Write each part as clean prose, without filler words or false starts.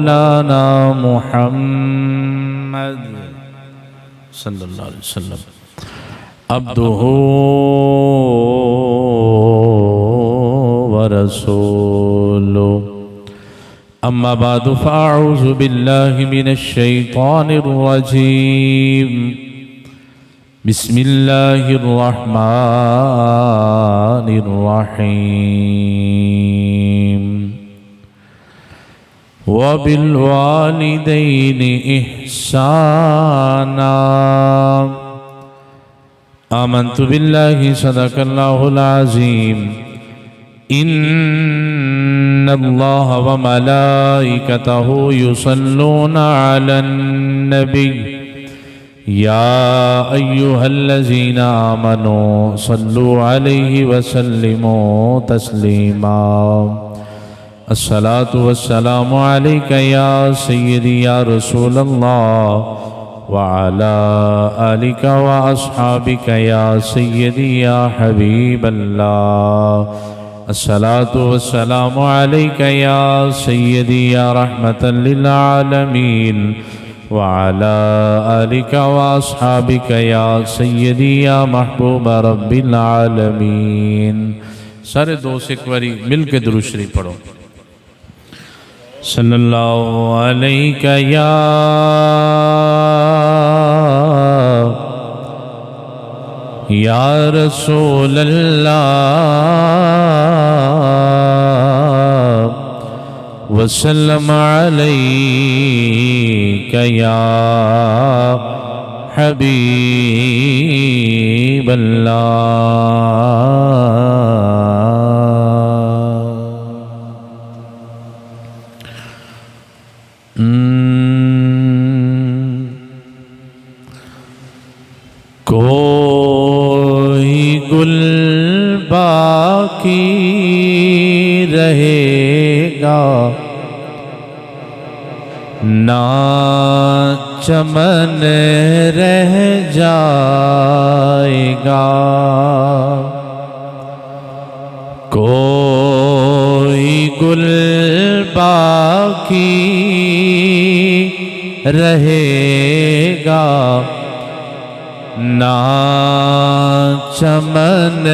मौलाना मुहम्मद सल्लल्लाहु अलैहि वसल्लम अब्दुहु व रसूलुहु अम्मा बादु फ़अऊज़ु बिल्लाहि मिनश शैतानिर रजीम बिस्मिल्लाहिर रहमानिर रहीम व बिल वालिदैनि इहसाना आमन्तु बिल्लाहि सदक़ल्लाहुल अज़ीम इन्नल्लाह व मलाइकतहु युसल्लूना अलन नबी या अय्युहल्लज़ीना आमनू सल्लु अलैहि व सल्लिमू तस्लीमा अस्सलातु वस्सलामु अलैका या सय्यदी या रसूलल्लाह व अला आलिका व अस्हाबिका या सय्यदी या हबीबल्लाह अस्सलातु वस्सलामु अलैका या सय्यदी या रहमतल लिल आलमीन व अला आलिका व अस्हाबिका या सय्यदी या महबूब रब्बिल आलमीन। सारे दोस्त एक बारी मिल के दुरूद शरीफ पढ़ो। सल्लल्लाहु अलैका या रसूल अल्लाह वसल्लम अलैका या हबीब कोई गुल बाकी रहेगा ना चमन रह जाएगा, कोई गुल बाकी रहेगा ना चमन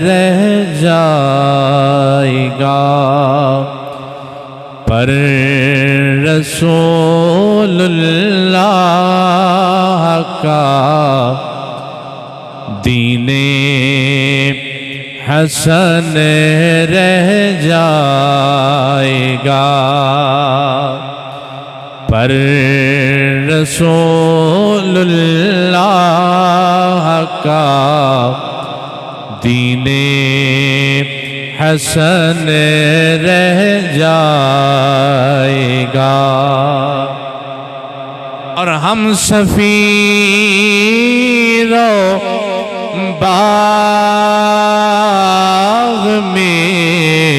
रह जाएगा, पर रसूलुल्लाह का दीने हसन रह जाएगा, पर रसूलुल्लाह का दीने हसन रह जाएगा। और हम सफीरों बाग में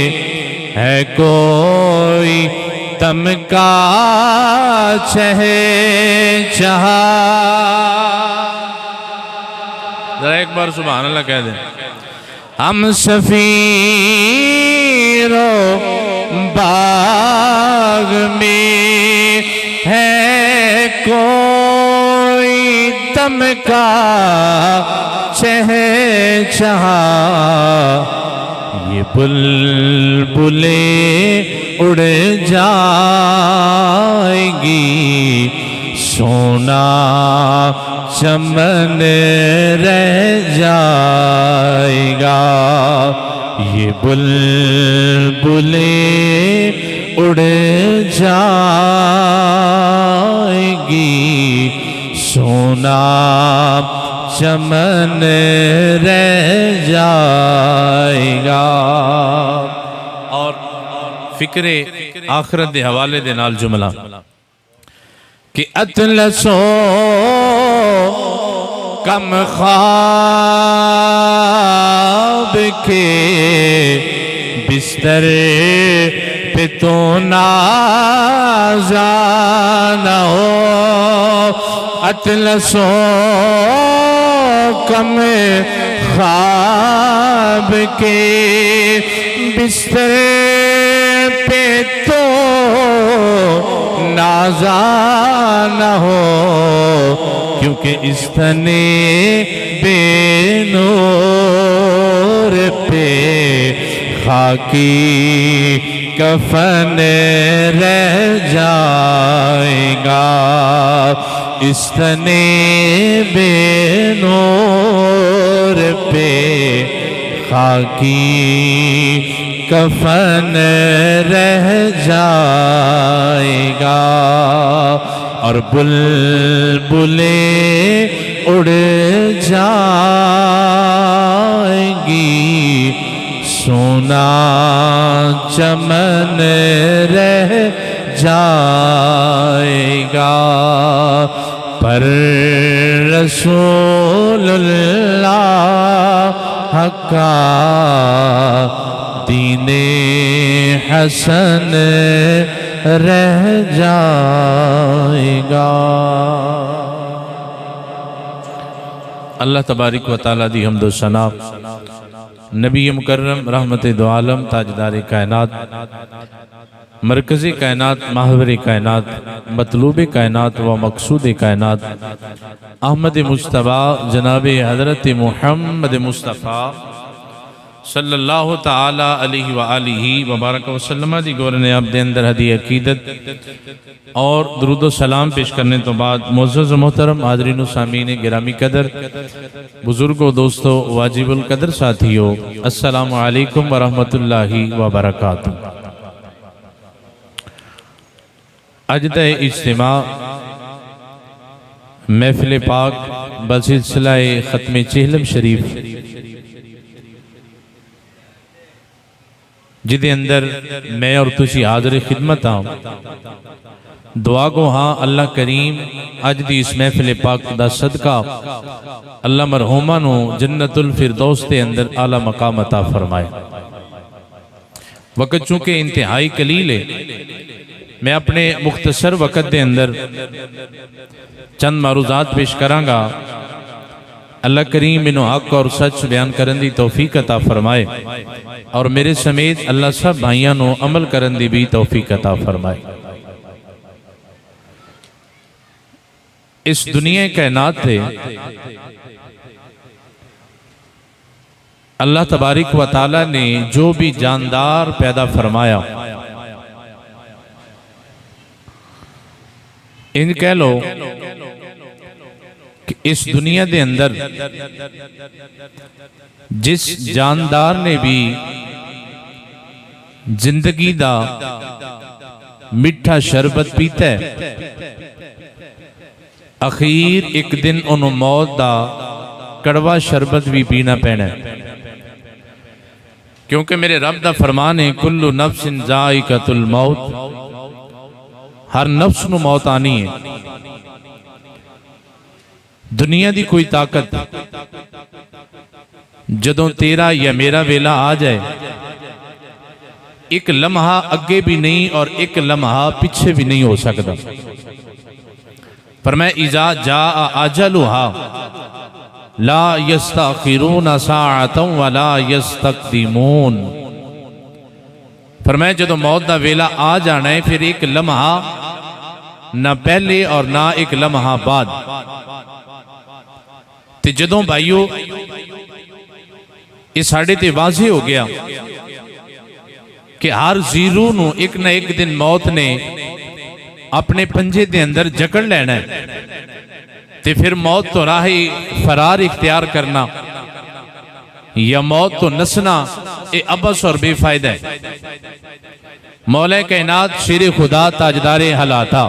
है कोई तमका शहंशाह। जरा एक बार सुभान अल्लाह कह दें। हम सफीरों बाग में है कोई तमका शहंशाह, ये बुलबुलें उड़ जाएंगी, सोना चमन रह जाएगा, ये बुलबुलें उड़ जाएंगी, सोना चमन रह जाएगा। और फिक्रे आखरत दे हवाले दे नाल जुमला कि अतलसो कम ख्वाब के बिस्तर पे तो नाज़ाना हो, अतलसो कम ख्वाब के बिस्तर पे तो नाजा न हो, क्योंकि इस तने बेनूर पे खाकी कफन रह जाएगा। इस तने बेनूर पे खाकी कफन रह जाएगा। और बुलबुलें उड़ जाएंगी, सोना चमन रह जाएगा। पर रसूलुल्लाह का दीने हसन रह जाएगा। अल्लाह तबारिक व तआला दी हम्द व सना नबी मुकर्रम रहमत दो आलम ताजदार कायनात मरकज़ी कायनात माहवर कायनात मतलूब कायनात व मकसूद कायनात अहमद मुस्तफ़ा जनाब हज़रत मुहम्मद मुस्तफ़ा सल्लल्लाहु ताला अलैहि व आलिहि व बारक वसल्लम दी गौरन अब दे अंदर हदी अकीदत और दुरूद व सलाम पेश करने तो बाद मुअज़्ज़ज़ मोहतरम हाज़रीन सामीन गिरामी कदर बुजुर्गों दोस्तों वाजिबुल कदर साथियों अस्सलामु अलैकुम व रहमतुल्लाहि व बरकातुहू। अज दा इज्तिमा महफिल पाक बसिलसिला खत्म चिहलम शरीफ जिदे अंदर मैं और तुसी हाज़िर खिदमत हाँ। दुआ गो हाँ अल्लाह करीम अज दी इस महफिल पाक दा सदका अल्लाह मरहूमा नू जन्नतुल फिरदौस दे अंदर आला मकाम अता फरमाए। वक़्त चूँकि इंतहाई कलील है, मैं अपने मुख्तसर वक़्त दे अंदर चंद मारूजात पेश करांगा। अल्लाह करीम इन्हों हक और सच बयान करन दी तौफीक अता फरमाए और मेरे समेत अल्लाह सब भाइयों नू अमल करन दी भी तौफीक अता फरमाए। इस दुनिया कायनात थे अल्लाह तबारिक व तआला ने जो भी जानदार पैदा फरमाया, इन कह लो कि इस दुनिया के अंदर जिस जानदार ने भी जिंदगी दा मिठा शरबत पीता है, अखीर एक दिन उन्होंने मौत दा कड़वा शरबत भी पीना पैना है। क्योंकि मेरे रब दा फरमान है कुल्लु नफ्सिन जाइकतुल मौत, हर नफ्स नू मौत आनी है। दुनिया दी कोई ताकत जदों तेरा या मेरा वेला आ जाए, एक लम्हा अगे भी नहीं और एक लम्हा पीछे भी नहीं हो सकता। पर मैं इजा जा अजलुहा ला यस्तखिरून साअतन वला यस्तक़दिमून। फरमाया जदों मौत दा वेला आ जाना है, फिर एक लम्हा ना पहले और ना एक लम्हा बाद। ते जदों भाइयों ये साढ़े ते वाज़े हो गया कि हर जीरू नू एक ना एक दिन मौत ने अपने पंजे दे अंदर जकड़ लेना है, ते फिर मौत तो राह फरार इख्तियार करना या मौत तो नसना ये अबस और बेफायदा है। मौला कायनात शेर खुदा ताजदार हलाता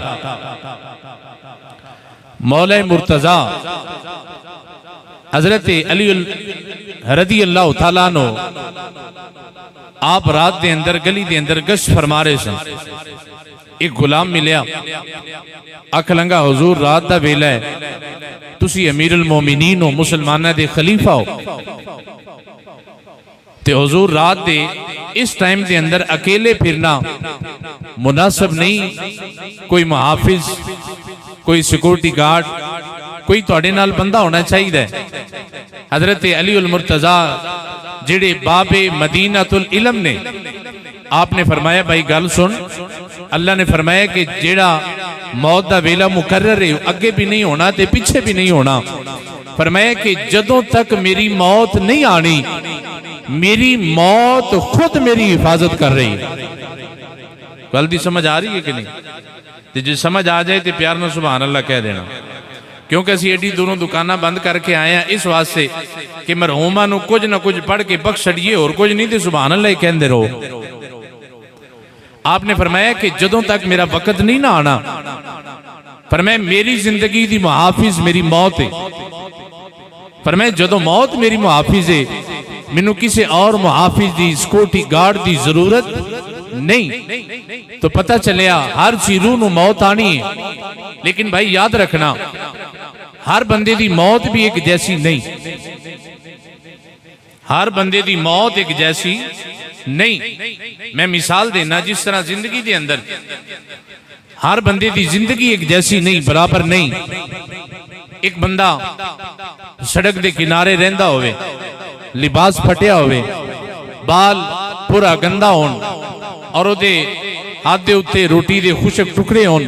मौला मुर्तजा हजरत अली रदी अल्लाह तआला नो आप रात दे अंदर गली दे अंदर गश्त फरमा रहे सन। एक गुलाम मिलिया, अख लंगा हुजूर रात दा वेला है, तुसी अमीरुल मोमिनीन हो, मुसलमाना दे खलीफा हो, ते हुजूर रात दे इस टाइम दे अंदर अकेले फिरना मुनासिब नहीं। कोई मुहाफिज, कोई सिक्योरिटी गार्ड, कोई तुहाडे नाल बंदा होना चाहिए। हजरत अली उल मुर्तजा जेड़े बाबे मदीनातुल इल्म ने, आपने फरमाया भाई गल सुन, अल्लाह ने फरमाया कि जेड़ा मौत का वेला मुकर्रर है, अगे भी नहीं होना ते पिछे भी नहीं होना। फरमाया कि जदों तक मेरी मौत नहीं आनी, मेरी मौत खुद मेरी हिफाजत कर रही है। गल दी समझ आ रही है कि नहीं? तो जो समझ आ जाए तो प्यार न सुभान अल्लाह कह देना, क्योंकि असी एडी दूरों दुकाना बंद करके आए हैं इस वास्ते कि मरहूमा नूं कुछ ना कुछ पढ़ के बख्श छड़िए, और कुछ नहीं तो सुभान अल्लाह ही कहते रहो। आपने फरमाया कि जदों तक मेरा वक्त नहीं ना आना, फरमाया मेरी जिंदगी दी मुहाफिज मेरी मौत है। फरमाया जदों मौत मेरी मुहाफिज है, मैनू किसी और मुहाफिज दी सिक्योरिटी गार्ड दी जरूरत नहीं। तो पता चलिया हर चीरू नूं मौत आनी है, लेकिन भाई याद रखना हर बंदे दी मौत भी एक जैसी नहीं, हर बंदे दी मौत एक जैसी नहीं। मैं मिसाल देना, जिस तरह जिंदगी के अंदर हर बंदे दी जिंदगी एक जैसी नहीं, बराबर नहीं। एक बंदा सड़क के किनारे रहिंदा होवे, लिबास फटिया होवे, बाल पूरा गंदा होन, और उहदे हाथ दे उत्ते रोटी दे खुशक टुकड़े होन,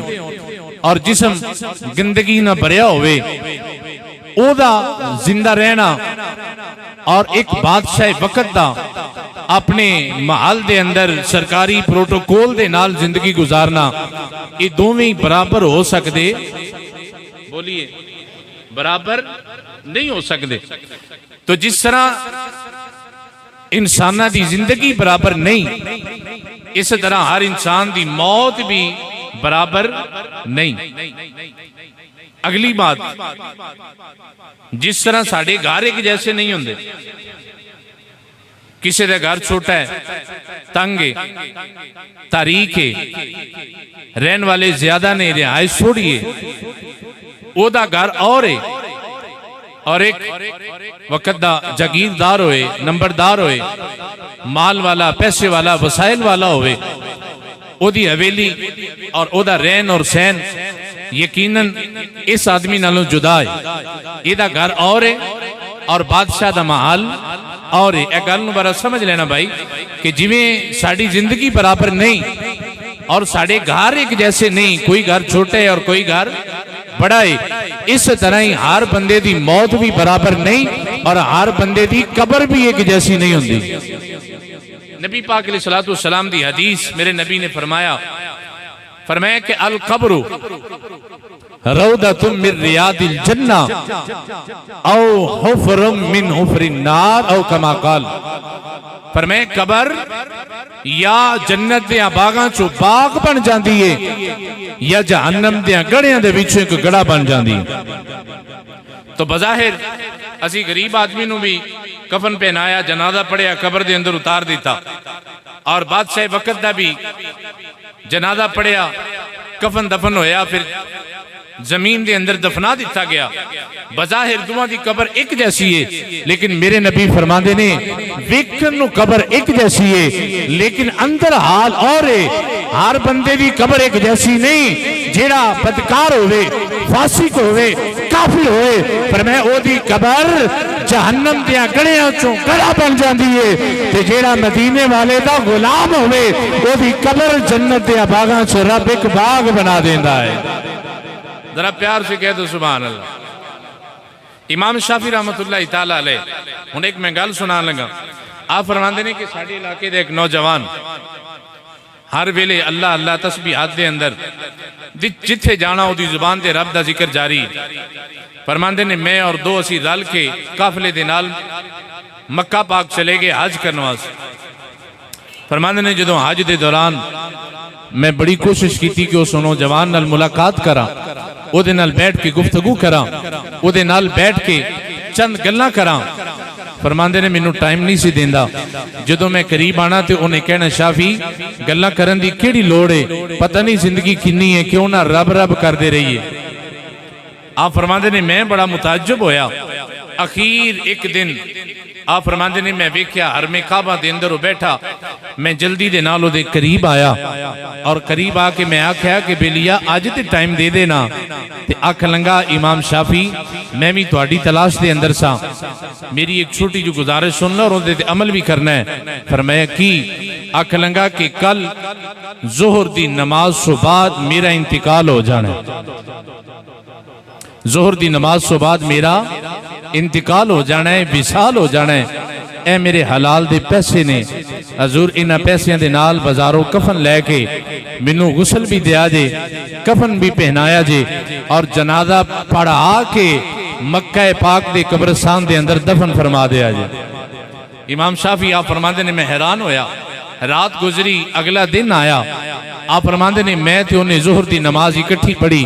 और जिस्म गंदगी ना भरिया होवे, ओदा जिंदा रहना और एक बादशाह वक्त दा अपने महल दे अंदर सरकारी प्रोटोकॉल दे नाल जिंदगी गुजारना, ये दोवें ही बराबर हो सकते? बोलिए, बराबर नहीं हो सकते। तो जिस तरह इंसाना दी जिंदगी बराबर नहीं, इस तरह हर इंसान दी मौत भी बराबर नहीं। अगली बात, जिस तरह साडे घर एक जैसे नहीं होंगे, किसी का घर छोटा है, तंग है, तारीख है, रहने वाले ज्यादा ने, रिहायश थोड़ी है, ओदा घर और है, और एक वक्त दा जागीरदार होए, नंबरदार होए, माल वाला, पैसे वाला, वसाइल वाला होए, ओदी हवेली और ओदा रहन और सहन यकीनन इस आदमी नालों जुदा है। इहदा घर और है और बादशाह दा महल और है। गल नूं बड़ा समझ लेना भाई कि जिवें साडी जिंदगी बराबर नहीं और साडे घर एक जैसे नहीं, कोई घर छोटा है और कोई घर बड़ा है, इस तरह ही हर बंदे दी मौत भी बराबर नहीं और हर बंदे दी कब्र भी एक जैसी नहीं होंदी। नबी पाक अलैहिस्सलातु वस्सलाम दी हदीस, मेरे नबी ने फरमाया कि अल कब्रु रौदतुम मिन रियादिल जन्ना औ हुफ्रुम मिन हुफ्रिन नार औ कमा काल। फरमाया कब्र या जन्नत दे बागां चों बाग बन जाती है या जहन्नम दे गड़ियां दे विचों एक गड़ा बन जाती है। तो बज़ाहिर असी गरीब आदमी नूं भी कफन पहनाया, जनाजा पढ़िया, कब्र दे अंदर उतार दिता, और बादशाह वक्त दा भी जनाजा पढ़िया, कफन दफन होया, फिर जमीन के अंदर दफना दिता गया। बज़ाहिर दुआ दी कब्र एक जैसी है, लेकिन मेरे नबी फरमाते ने वेखन नूं कब्र एक जैसी है, लेकिन अंदर हाल और है। हर बंदे दी कब्र एक जैसी नहीं। जेड़ा बदकार होवे, फासिक होवे, काफिर होवे, पर मैं ओदी कब्र जहन्नम दियां गड़ियां चों गड़ा बन जाती है, ते जेड़ा मदीने वाले दा गुलाम होवे ओदी कब्र जन्नत दे बागां च रब एक बाग बना देंदा है। जरा प्यार से कह दो सुभान अल्लाह। इमाम शाफी रहमतुल्लाह तआला अलैह, हुण एक मैं गल सुना लगा। आप फरमाते ने कि साडे इलाके दे एक नौजवान हर वेले अल्लाह अल्लाह तस्बीहात दे अंदर जिथे जाना उदी जुबान ते रब दा जिक्र जारी। फरमाते ने मैं और दो असी रल के काफले दे नाल मक्का पाक चले गए हज करने वास्ते। फरमाते ने जदों हज दे दौरान मैं बड़ी कोशिश की कि उस नौजवान नाल मुलाकात करा, ओदे नाल बैठ के गुफ्तगू करा, ओदे नाल बैठ के चंद गल्लां करा। फरमांदे ने मैनू टाइम नहीं सी देंदा। जदों मैं करीब आना तो उन्हें कहना शाफी गल्लां करन दी केड़ी लोड़ है, पता नहीं जिंदगी किन्नी है, क्यों ना रब रब करदे रहिए। आप फरमांदे ने मैं बड़ा मुताज्जब होया। अखीर एक दिन आप फरमांदे ने मैं वेख्या हरमे काबा दे अंदर बैठा, मैं जल्दी दे नाल ओदे करीब आया और करीब आके मैं आख्या कि बेलिया अज ते टाइम दे देना। ते आख लंगा इमाम शाफी मैं भी तुहाडी तलाश दे अंदर सा, मेरी एक छोटी जी गुजारिश सुन लो और उहदे ते अमल भी करना है। फरमाया की? आख लगा कि कल जोहर दी नमाज तो बाद मेरा इंतकाल हो जाना, जोहर दी नमाज तो बाद मेरा इंतकाल हो जाना है, विसाल हो जाना है। ए मेरे हलाल दे पैसे ने, हजूर इन्हां पैसों के नाल बाजारों कफन लैके मैनू गुसल भी दिया जे, कफन भी पहनाया जे और जनाजा पढ़ा के मक्का पाक दे कब्रिस्तान दे अंदर दफन फरमा दिया जे। इमाम शाफी आप फरमाते ने मैं हैरान होया, रात गुजरी अगला दिन आया, आप फरमाते ने मैं तो उन्हें जोहर की नमाज इकट्ठी पढ़ी,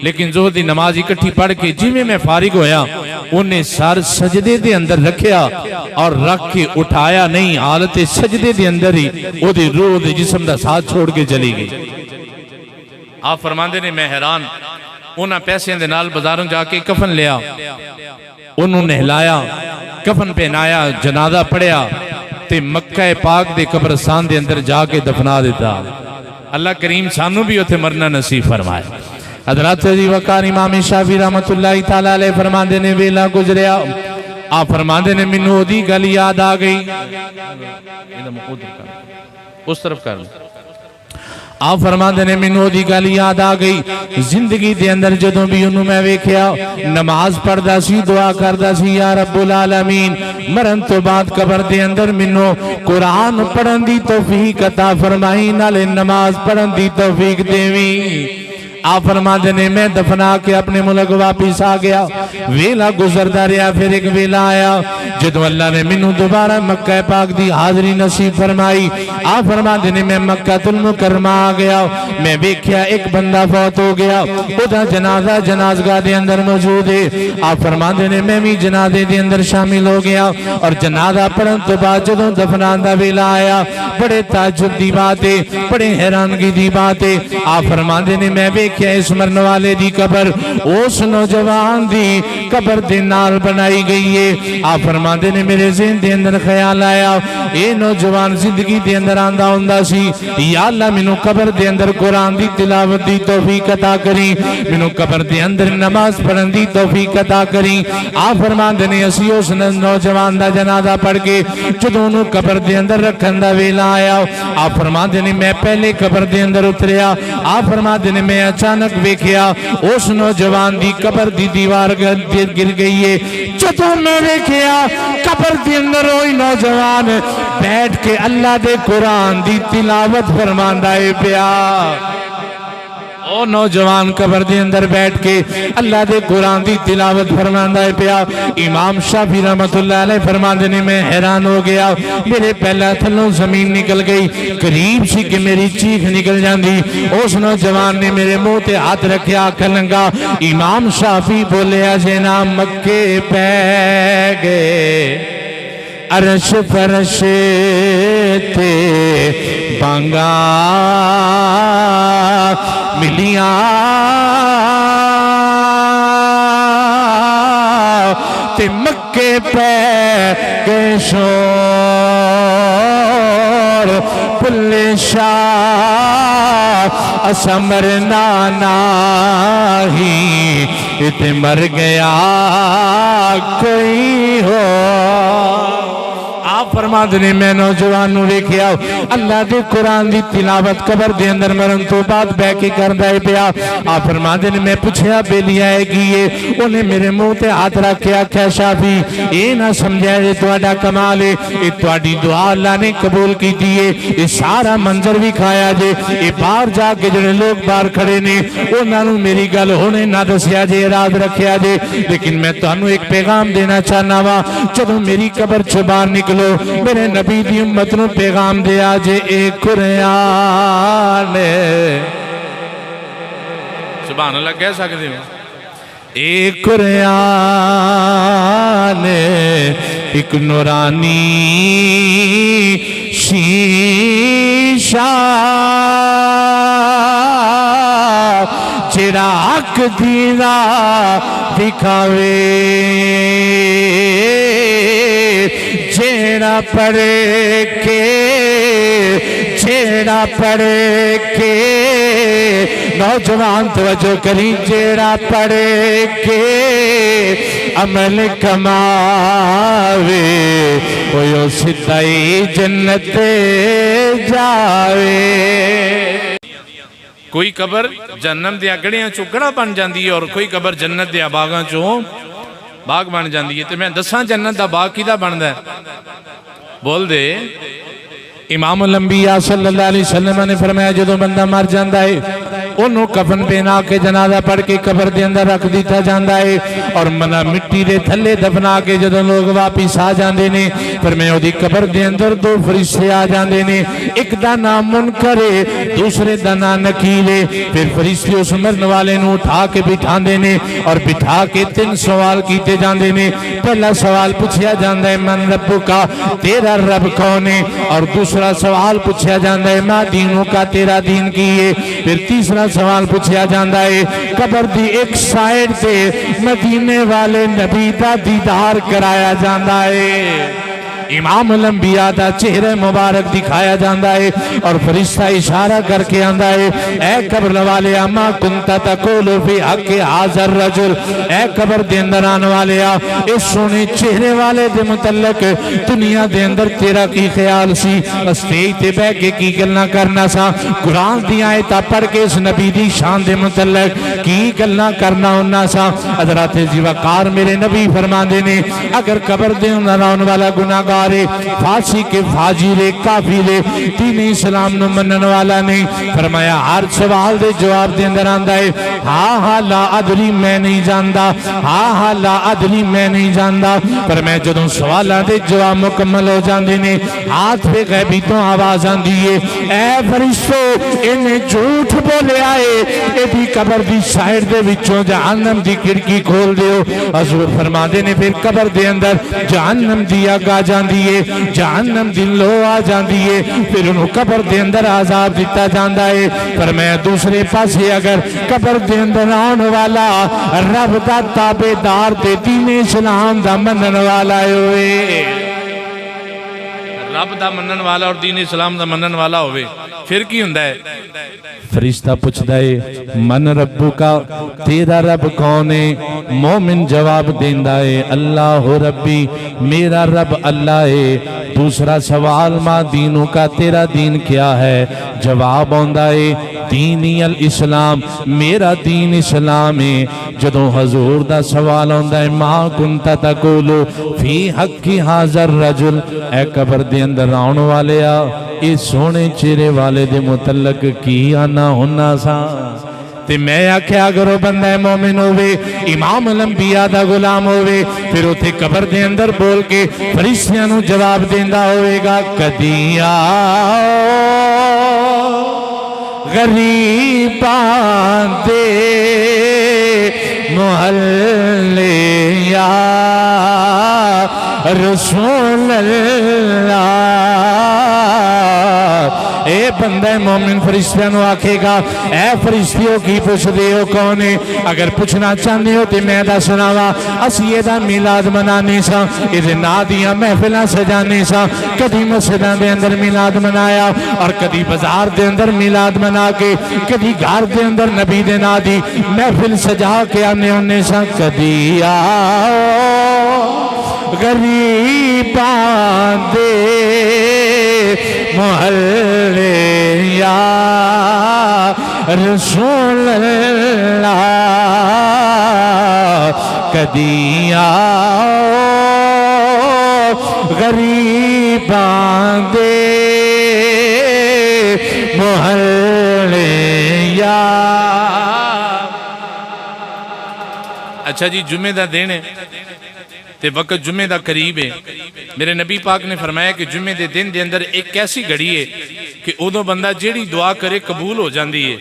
लेकिन जोहर की नमाज इकट्ठी पढ़ के जिमें मैं फारिग होया उन्हें सर सजदे दे अंदर रखिया और रख के उठाया नहीं, हालत सजदे दे अंदर ही ओदी रूह दे जिस्म दा साथ छोड़ के चली गई। आप फरमाते ने मैं हैरान, उन्हें पैसों के नाल बाजारों जाके कफन लिया, उन्होंने नहलाया, कफन पहनाया, जनाजा पढ़िया ते मक्का पाक दे कब्रिस्तान दे अंदर जाके दफना दिता। अल्लाह करीम सानू भी उथे मरना नसीब फरमाए। हजरत जी वकार इमाम शाफी रहमतुल्लाह तआला अलैह फरमांदे ने वेला गुजरिया, आप फरमांदे ने मैनू ओदी गल याद आ गई, उस तरफ कर, आप फरमाते ने मैनू ओदी गल याद आ गई, जिंदगी दे अंदर जदों भी उन्होंने मैं वेख्या नमाज पढ़दा सी, दुआ करदा सी, या रब्बुल आलमीन मरन तो बाद कबर दे अंदर मैनू कुरान पढ़न दी तौफीक अता फरमाई, नाले नमाज पढ़न दी तौफीक देवी। आप फरमाते ने मैं दफना के अपने मुल्क वापिस आ गया, वेला गुजरदा रहा, फिर एक वेला आया जदों अल्लाह ने मैनू दोबारा मक्का पाक दी हाजरी नसीब फरमाई। आप फरमाते ने मैं मक्कातुल मुकर्रमा आ गया, मैं वेख्या एक बंदा फौत हो गया, ओदा जनाजा जनाजगाह दे अंदर मौजूद है। आप फरमाते ने मैं भी जनाजे दे अंदर शामिल हो गया और जनाजा पढ़न तो बाद जदों दफनान दा वेला आया, बड़े ताज्जुब दी बात है, बड़े हैरानगी दी बात है। आप फरमाते ने मैं क्या इस मरने वाले दी कबर उस नौजवान दी कबर दे नाल बनाई गई है। आप फरमाते ने मेरे ज़हन दे अंदर ख्याल आया, ये नौजवान जिंदगी दे अंदर आंदा हुंदा सी, या अल्लाह मैनू कबर दे अंदर कुरान दी तिलावत दी तौफीक अता करी, मैनू कबर दे अंदर नमाज पढ़न दी तौफीक अता करी। आप फरमाते ने असी उस नौजवान दा जनाजा पढ़ के जदों उन्होंने कबर दे अंदर रखन दा वेला आया, आप फरमाते ने मैं पहले कबर दे अंदर उतरिया। आप फरमाते ने मैं अचानक वेख्या उस नौजवान दी कबर दी दीवार गिर गई है। जदों मैं वेख्या कबर दे अंदर ओही नौजवान बैठ के अल्लाह दे कुरान दी तिलावत फरमांदा है पिया। ओ नौजवान कबर दे अंदर बैठ के अल्लाह दे कुरान दी तिलावत फरमांदा है पिया। इमाम शाफी रहमतुल्लाह अलैह फरमाते ने मैं हैरान हो गया, मेरे पहला थल्लों जमीन निकल गई, करीब सी कि मेरी चीख निकल जाती। उस नौजवान ने मेरे मुंह ते हाथ रखा, आखन लगा इमाम शाफी बोलिया जे ना मक्के पै गए, अरश फरश ते बांगा मिलिया, ते मक्के पे गए शोर पुल्ले शाह असा मरना नाही, इते मर गया कोई हो। आप फरमाते ने मैं नौजवान वेख्या अल्लाह दे कुरान दी तिलावत कबर दे अंदर मरन तो बाद बह के करदा है पिया। आप फरमाते ने मैं पूछया बेलिया है की है, उन्हें मेरे मुंह ते हाथ रख के आख्या शाफी ये ना समझा जे तुहाडा कमाल है, ये तुहाडी दुआ अल्लाह ने कबूल कीती है, ये सारा मंजर भी खाया जे, ये बाहर जाके जिहड़े लोग बाहर खड़े ने उन्हां नूं मेरी गल हुणे ना दसिया जे, याद रखिया जे, लेकिन मैं तुहानूं एक पैगाम देना चाहना वा, जदों मेरी कबर चों बाहर निकलो मेरे नबी दी उम्मत नूं पैगाम दिया जे ए कुरान सुभान अल्लाह कह सकदे हो, ए कुरान एक नूरानी शीशा जेड़ा हक दीदा दिखावे, जेड़ा पढ़ के नौजवान तवज्जो करी, जेड़ा पढ़े के अमल कमावे वो सीधा ही जन्नत जावे। कोई कबर जन्नत दिया गड़ियां चों गड़ा बन जाती है और कोई कबर जन्नत दिया बागां चों बाग बन जाती है। तो मैं दसा जन्नत का बाग किदा बनता है? बोल दे। इमाम अल-अंबिया सल्लल्लाहु अलैहि वसल्लम ने फरमाया जो बंदा मर जाता है उन्होंने कफन पहना के जनाजा पढ़ के कबर के अंदर रख दिता जाता है और मना मिट्टी के थले दफना के जो लोग वापिस आ जाते हैं फिर मैं वो कबर के अंदर दो फरिश्ते आ जाते हैं, एक का नाम मुनकर है दूसरे का नाम नकीर है। फिर फरिश्ते उस मरन वाले को उठा के बिठाते हैं और बिठा के 3 सवाल किए जाते हैं। पहला सवाल पूछा जाता है मन रब्बु का, तेरा रब कौन है? और दूसरा सवाल पूछा जाता है मां दीनों का, तेरा दीन की है? फिर तीसरा सवाल पूछा जाता है कबर की एक साइड से मदीने वाले नबी का दीदार कराया जाता है, इमाम अल-अंबिया का चेहरा मुबारक दिखाया जाता है और फरिश्ता इशारा करके आंदा है ए कब्र वाले अमा कुंता तकुलु फी हक हाज़र रजुल, ए कब्र दे अंदर आने वाले इस सोने चेहरे वाले दे मुतल्लक दुनिया दे अंदर तेरा की ख्याल सी? स्टेज ते बैठ के की गल्लां करना सा? कुरान दी आयतां पढ़ के इस नबी दी शान दे मुतल्लक की गल्लां करना होना सा? हज़रत ज़िवाकार मेरे नबी फरमांदे ने अगर कब्र दे अंदर आने वाला गुनाहगार फांसी के फाजिले काफिले दीन इस्लाम नु मनन वाला नहीं, फरमाया हर सवाल दे जवाब दे अंदर आंदा है हाँ हाँ ला अदरी मैं नहीं जानता, हाँ हाँ ला अदरी मैं नहीं जानता। पर मैं जदों सवालों दे जवाब मुकम्मल हो जाते ने हाथ पे गैबी तो आवाज आंदी है ए फरिश्तो इन्हें झूठ बोलिया है, एदी कबर दी साइड दे विचों जहन्नम दी खिड़की खोल दियो। हजूर फरमाते ने फिर कबर दे अंदर जहन्नम दी आग आ जाती है, जहन्नम दी लो आ जाती है, फिर उन्होंने कबर के अंदर आजाब दिता जाता है। पर मैं दूसरे पासे अगर कबर के अंदर आने वाला रब का ताबेदार ते दीन इस्लाम दा मनन वाला होए, रब दा मनन वाला और दीन इस्लाम दा मनन वाला होवे, फिर की हुंदा है? फरिश्ता पूछता है मन रब्बू का, तेरा रब कौन है? मोमिन जवाब देंदा है अल्लाह रब्बी, मेरा रब अल्लाह है। दूसरा सवाल मां दीनों का, तेरा दीन क्या है? जवाब आंदा है दीनी अल इस्लाम, मेरा दीन इस्लाम है। जदों हजूर दा सवाल आंदा है मां कुंता तकुलु फी हक्की हाज़र रजुल, ए कबर दे अंदर आने वाले इस सोने चेहरे वाले दे मुतल्लक की आना होना सा? ते मैं आख्या अगर वो बंदा मोमिन होवे इमाम अल-अंबिया दा गुलाम होवे फिर उथे कबर दे अंदर बोल के फरिश्तियां नू जवाब देंदा होवेगा कदी आओ गरीबां दे मोहल्ले या रसूल अल्लाह। ए बंदा मोमिन फरिश्तियां नू आखेगा ए फरिश्तियों की पुछदे हो कौन है? अगर पूछना चाहते हो तो मैं दसना वा असीं इहदा मिलाद मनाने सा, इहदे नां दियां महफिलां सजाने सा। कदी मस्जिदां दे अंदर मिलाद मनाया और कदी बाजार दे अंदर मिलाद मना के, कदी घर दे अंदर नबी दे नां दी महफिल सजा के आने होने सा। कदी आओ गरीबां दे मोहल्ले या रसूल अल्लाह, कदी आओ गरीबां दे मोहल्ले या। अच्छा जी जुम्मे दा दिन है ते वक्त जुम्मे दा करीब है। मेरे नबी पाक ने फरमाया कि जुम्मे दे दिन दे अंदर एक ऐसी घड़ी है कि उदों बंदा जेड़ी दुआ करे कबूल हो जाती है।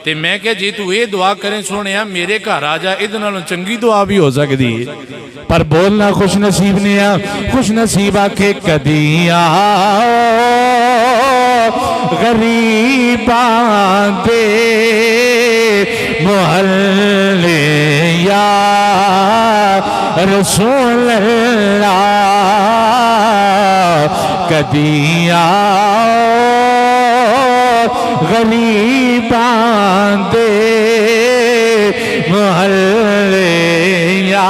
ते मैं क्या जे तू ये दुआ करें सोने मेरे घर आ जा, इहदे नालों चंगी दुआ भी हो सकती है। पर बोलना खुश नसीब ने आ, खुश नसीब आखे कदी आओ गरीबां दे मोहल्ले या रसूल अल्लाह, कदी आओ गरीबां दे मोहल्ले या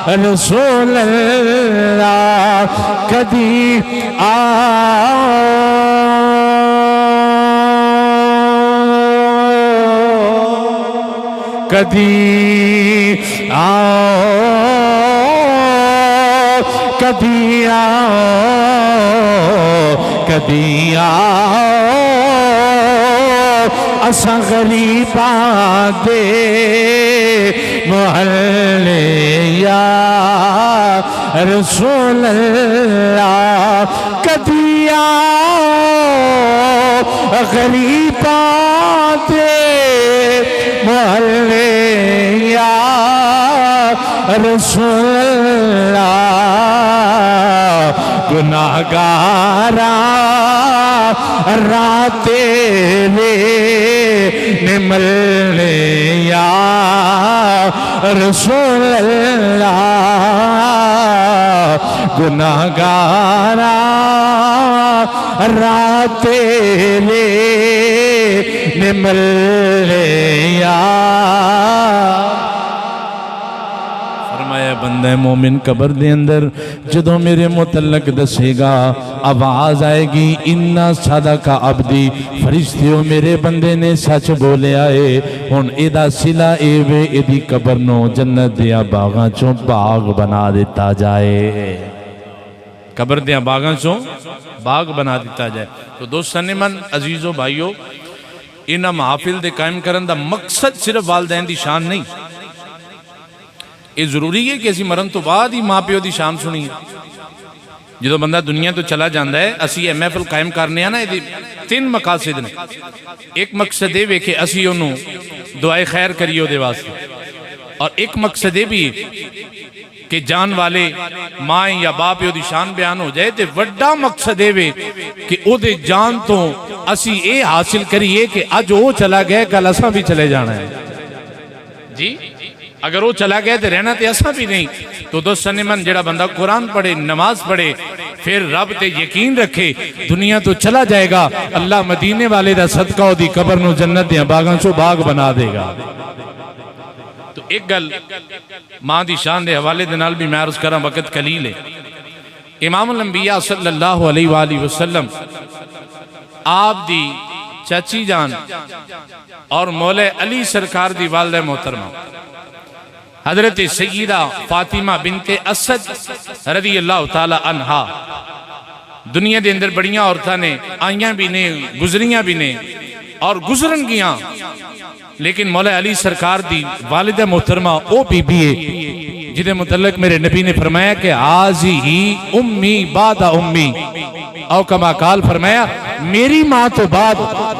रसूल अल्लाह कदी कदी आओ कदी आओ कदी आओ असा गरीबा दे मोहल्ले या रसूल अल्लाह कदी आओ गरीबा दे मोहल्ले या रसूल अल्लाह गुनाहगारा राते रे निमलने या रसूल अल्लाह गुनाहगारा राते रे निमलने या। फरमाया बंदा मोमिन कबर दे अंदर जदों मेरे मुतल्लक दसेगा आवाज आएगी इन्ना सदका अब्दी फरिश्तियों मेरे बंदे ने सच बोलिया है। हुण एदा सिला ए वे एदी कबर नूं जन्नत दियां बागां चों बाग बना दिता जाए। कबर दियां बागां चों बाग बना दिता जाए। तो दोस्तों ने मन अजीजों भाइयों इन्हां महफिल दे कायम करन दा मकसद सिर्फ वालदैन दी शान नहीं, ये जरूरी है कि असी मरण तो बाद ही माँ प्यो की शान सुनीए। जो बंदा दुनिया तो चला जाता है असी ये महफिल कायम करने ना ये तीन मकासद ने। एक मकसद ये वे कि असी उन्होंने दुआए खैर करिए उहदे वास्ते, और एक मकसद ये भी कि जान वाले माँ या बाप प्यो की शान बयान हो जाए। तो वड्डा मकसद ये वे कि उहदे जान तो असी ये हासिल करिए कि अज वो चला गया कल असां भी चले जाना है जी। अगर वो चला गया तो रहना तो ऐसा भी नहीं। तो दोस्तों ने मन जेड़ा बंदा कुरान पढ़े नमाज पढ़े फिर रब ते यकीन रखे दुनिया तो चला जाएगा, अल्लाह मदीने वाले दा सदका ओदी कबर नूं जन्नत दे बागां चों बाग बना देगा। तो एक गल मां दी शान दे हवाले दे नाल भी मैं अर्ज करां, वक्त कलील है। इमामुल अंबिया सल्लल्लाहु अलैहि वसल्लम आप दी चाची जान और मौले अली सरकार दी वालिदा मोहतरमा हजरत सय्यदा फातिमा बिनते असद रज़ी अल्लाह ताला अन्हा दुनिया के अंदर बड़ियां औरतां ने आईयां भी ने गुजरियां भी ने और गुजरन गियां, लेकिन मौला अली सरकार दी वालिदा मोहतरमा ओ बीबी है जिदे मुतल्लक मेरे नबी ने फरमाया कि हाज़ी ही उम्मी बादा उम्मी, औ कमा काल फरमाया मेरी माँ तो बाद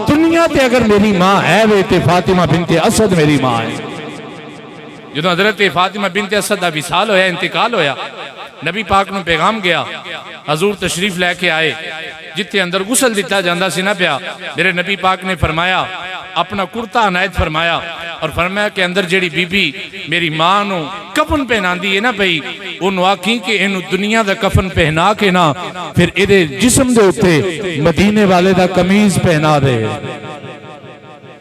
दुनिया ते अगर मेरी माँ है वे ते फातिमा बिनते असद मेरी माँ है। जो हजरत फातिमा बिनते असद का विसाल होया इंतकाल होया, नबी पाक नूं पैगाम गया, हजूर तशरीफ लैके आए जिथे अंदर गुसल दिता जाता सी ना पिया। मेरे नबी पाक ने फरमाया अपना कुर्ता अनायत फरमाया और फरमाया कि अंदर जेड़ी बीबी मेरी मां नूं कफन पहनांदी है ना पई उन्होंने आखी कि इनू दुनिया का कफन पहना के ना फिर इहदे जिस्म दे उत्ते मदीने वाले दा कमीज पहना दे।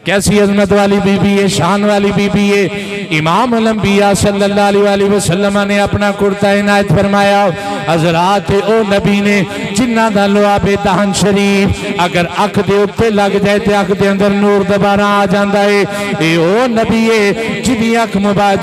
कैसी अजमत वाली बीबी है, शान वाली बीबी है। इमाम अलंबिया सल्लल्लाहु अलैहि वसल्लम ने अपना कुर्ता इनायत फरमाया। हजरात ओ नबी ने जिन्ना दा लुआबे दहन शरीफ अगर अख दे उत्ते लग जाए तो अख दे अंदर नूर दोबारा आ जाता है। ये ओ नबी है जिदी अख मुबारक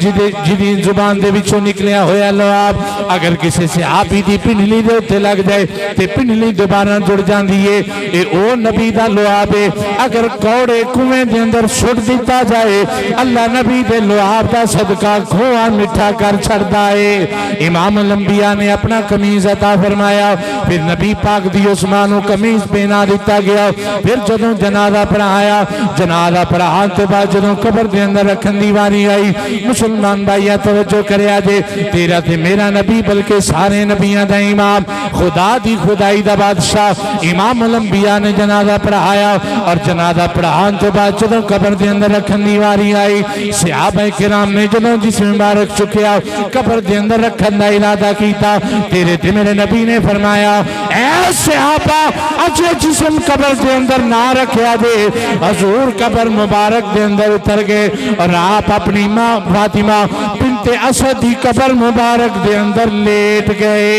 जिदी जुबान दे विचों निकलिया होया लुआब अगर किसी सहाबी दी पिंडली दे उत्ते लग जाए तो पिंडली दोबारा जुड़ जाती है। ये ओ नबी दा लुआब है अगर कौड़े कुएं दे अंदर सुट दिता जाए अल्लाह नबी दे लुआब दा सदका खोआ मिठा कर छड़दा है। इमाम अलंबिया ने अपना कमीज अता फरमाया, फिर नबी पाक दी उस्मान को कमीज पहना दिता गया। फिर जदों जनाजा पढ़ाया, जनाजा पढ़ाने तो बाद जदों कबर के अंदर रखन दी वारी आई, मुसलमान भाइया तवज्जो करया जे तेरा ते मेरा नबी बल्कि सारे नबियां दा इमाम खुदा दी खुदाई दा बादशाह इमाम अलंबिया ने जनाजा पढ़ाया और जनाजा पढ़ाने तो बाद जदों कबर दे अंदर रखन दी वारी आई सहाबा किराम ने जदों जिस्म मुबारक चुकिया कबर दे अंदर रखन दा इरादा कीता तेरे ते मेरे नबी ने फरमाया ऐ सहाबा अजे जिस्म कबर दे अंदर ना रखया दे। हजूर कबर मुबारक दे अंदर उतर गए और आप अपनी मां फातिमा बिनते असद की कबर मुबारक दे अंदर लेट गए।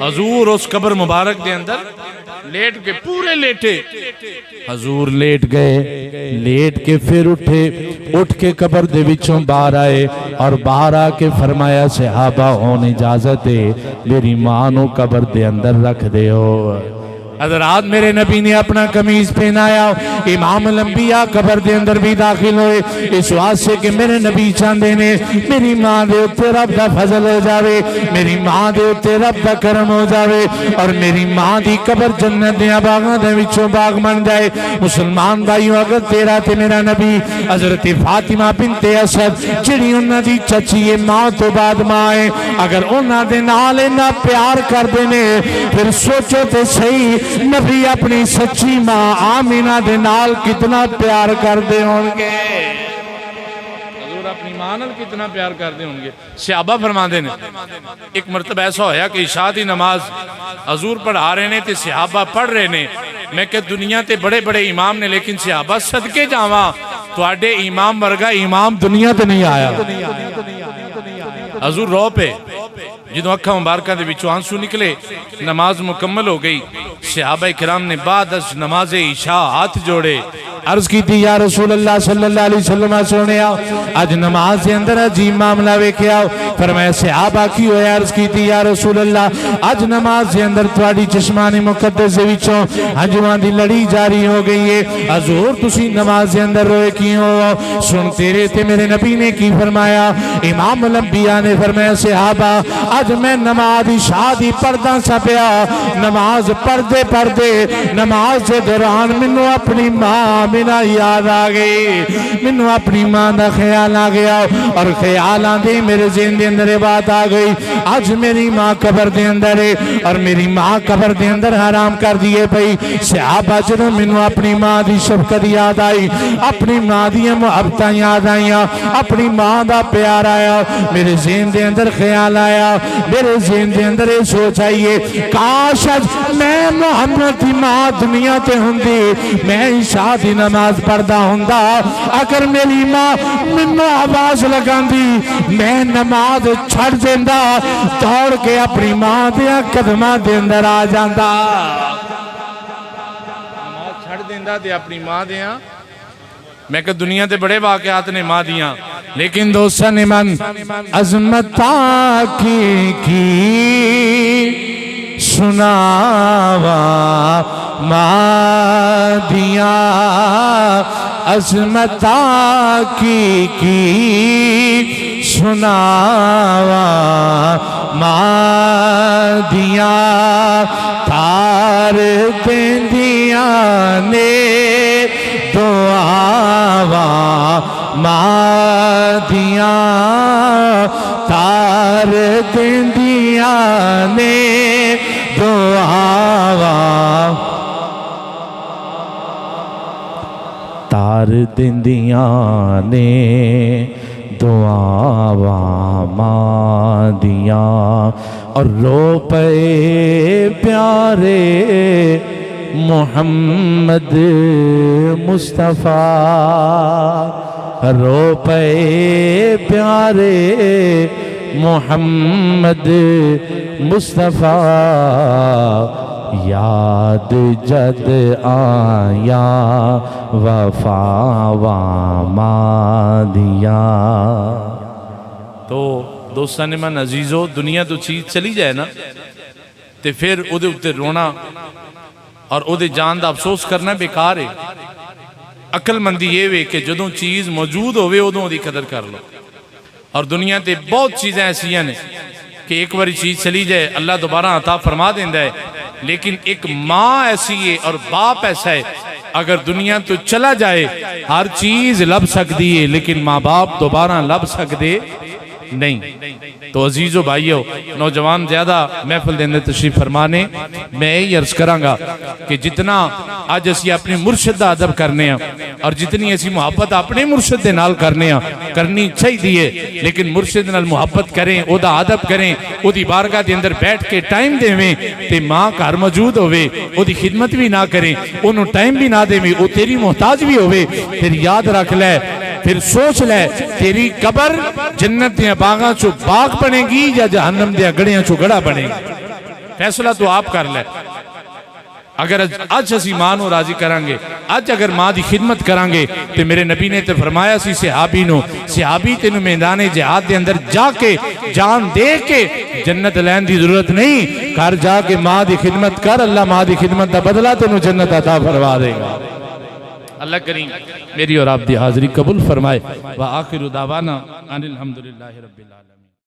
हजूर उस कबर मुबारक के अंदर लेट के पूरे लेटे। हजूर लेट गए, लेट के फिर उठे, उठ के कबर दे विचों बाहर आए और बाहर आके फरमाया सहाबा होने इजाजत है मेरी मां नू कबर दे अंदर रख दे। हज़रात मेरे नबी ने अपना कमीज पहनाया, इमाम लंबिया कबर दे अंदर भी दाखिल हुए इस वास्ते कि मेरे नबी चाहते ने मेरी मां दे उत्ते रब दा फजल हो जावे, मेरी मां दे उत्ते रब दा करम हो जावे और मेरी मां दी कबर जन्नत दे बागां दे विचों बाग बन जाए। मुसलमान भाइयों अगर तेरा ते मेरा नबी हजरत फातिमा बिनते असद जिहड़ी उन्हां दी चची है मां तो बाद मां है, अगर उन्हां दे नाल इन्ना प्यार करदे ने फिर सोचो ते सही नबी अपनी सच्ची मां आमीना दे नाल कितना प्यार करते होंगे। हजूर अपनी मां नाल कितना प्यार करते होंगे। सहाबा फरमाते ने एक मरतबा ऐसा होया कि इशा दी नमाज हजूर पढ़ा रहे ने ते सहाबा पढ़ रहे ने। मैं कह दुनिया ते बड़े बड़े इमाम ने लेकिन सहाबा सदके जावा तुहाडे इमाम वर्गा इमाम दुनिया ते नहीं आया। हजूर रो पे जो अखा मुबारक के विचों आंसू निकले, नमाज मुकम्मल हो गई। सहाबा किराम ने बाद नमाज इशा हाथ जोड़े अर्ज की थी या रसूल अल्लाह सल्लल्लाहु अलैहि वसल्लम सुने अज नमाज के अंदर अजीब मामला वेख्या। फरमाया सहाबा की होया? अर्ज की थी या रसूल अल्लाह अज नमाज के अंदर थोड़ी जिस्मानी मुकद्दस दे विचों हंजुआं दी लड़ी जारी हो गई है। हजूर तुसी नमाज के अंदर रोए क्यों हो? सुन तेरे ते मेरे नबी ने की फरमाया। इमाम लंबिया ने फरमाया सहाबा अज मैं नमाज इशा दी पढ़दा सा पिया, नमाज पढ़दे पढ़दे नमाज के दौरान मैनू अपनी मां मेरा याद आ गई, मैनू अपनी मां का ख्याल आ गया और ख्याल आते मेरे ज़हन के अंदर बात आ गई अज मेरी मां कबर के अंदर है और मेरी मां कबर के अंदर हराम कर दिए पई। सहाबा जो मैनू अपनी मां की शफकत याद आई, अपनी मां दी मुहब्बत याद आईया, अपनी मां का प्यार आया, मेरे ज़हन के अंदर ख्याल आया, मेरे ज़हन के अंदर ये सोच आई है काश मैं मोहम्मद की मां दुनिया ते हुंदी मैं इशा दी नमाज पढ़दा हुंदा, अगर मेरी मां मैनू आवाज लगांदी मैं नमाज छड़ देंदा, दौड़ के अपनी मां दे कदमां दे अंदर आ जांदा, नमाज छड़ देंदा ते अपनी मां दे। मैं कह दुनिया ते बड़े वाकयात ने मां दियां, लेकिन दोस्तों ने मन अजमता की सुनावा मां दिया, अजमता की सुनावा मां दिया, तार देंदिया ने दुआवा मां दिया, तार देंदिया ने दुआवा, तार देंदिया ने दुआवा मां दिया। और रो पे प्यारे मोहम्मद मुस्तफ़ा, रो पे प्यारे मोहम्मद मुस्तफ़ा, याद जद आया वफावा मां दिया। तो दोस्तां ने मन अजीज़ो दुनिया तो चीज़ चली जाए ना तो फिर उहदे उत्ते रोना और उहदे जान का अफसोस करना बेकार है। अकलमंदी ये वे कि जदों चीज़ मौजूद होवे उदों दी कदर कर लो। और दुनिया ते बहुत चीज़ें ऐसियां ने कि एक बारी चीज़ चली जाए अल्लाह दोबारा अता फरमा देंदा है, लेकिन एक माँ ऐसी है और बाप ऐसा है अगर दुनिया तो चला जाए हर चीज़ लब सकती है लेकिन माँ बाप दोबारा लब सकते नहीं। तो अजीज़ो भाइयों, नौजवान ज़्यादा महफिल देंदे तशरीफ फरमाने, मैं यही अर्ज करांगा कि जितना अज असी अपने मुर्शद का अदब करने और जितनी असी मुहब्बत अपने मुर्शद के नाल करने करनी चाहिए, लेकिन मुर्शद नाल मुहब्बत करें, ओदा अदब करें, ओदी बारगाह के अंदर बैठ के टाइम देवें ते माँ घर मौजूद होवे, ओदी खिदमत भी ना करें, ओनू टाइम भी ना देवें, वो तेरी मोहताज भी होवे, फिर याद रख ले, फिर सोच ले, तेरी कबर जन्नत दिया बागां चो बाग बनेगी या जहन्नम दिया गड़ियां चो गड़ा बनेगी। फैसला तो आप कर ले। अगर अज असी मां नू राजी करांगे, अज अगर मां की खिदमत करांगे, तो मेरे नबी ने तो फरमाया सी सहाबी नू, सहाबी तेनू मैदान जिहाद के अंदर जाके जान दे के जन्नत लैन की जरूरत नहीं, घर जाके मां की खिदमत कर, अल्लाह मां की खिदमत का बदला तेनू जन्नत अता फरमा देगा। अल्लाह करीम मेरी और आप दी हाज़री कबूल फरमाए। व आखिरु दावाना अनिल हम्दुलिल्लाहि रब्बिल आलमीन।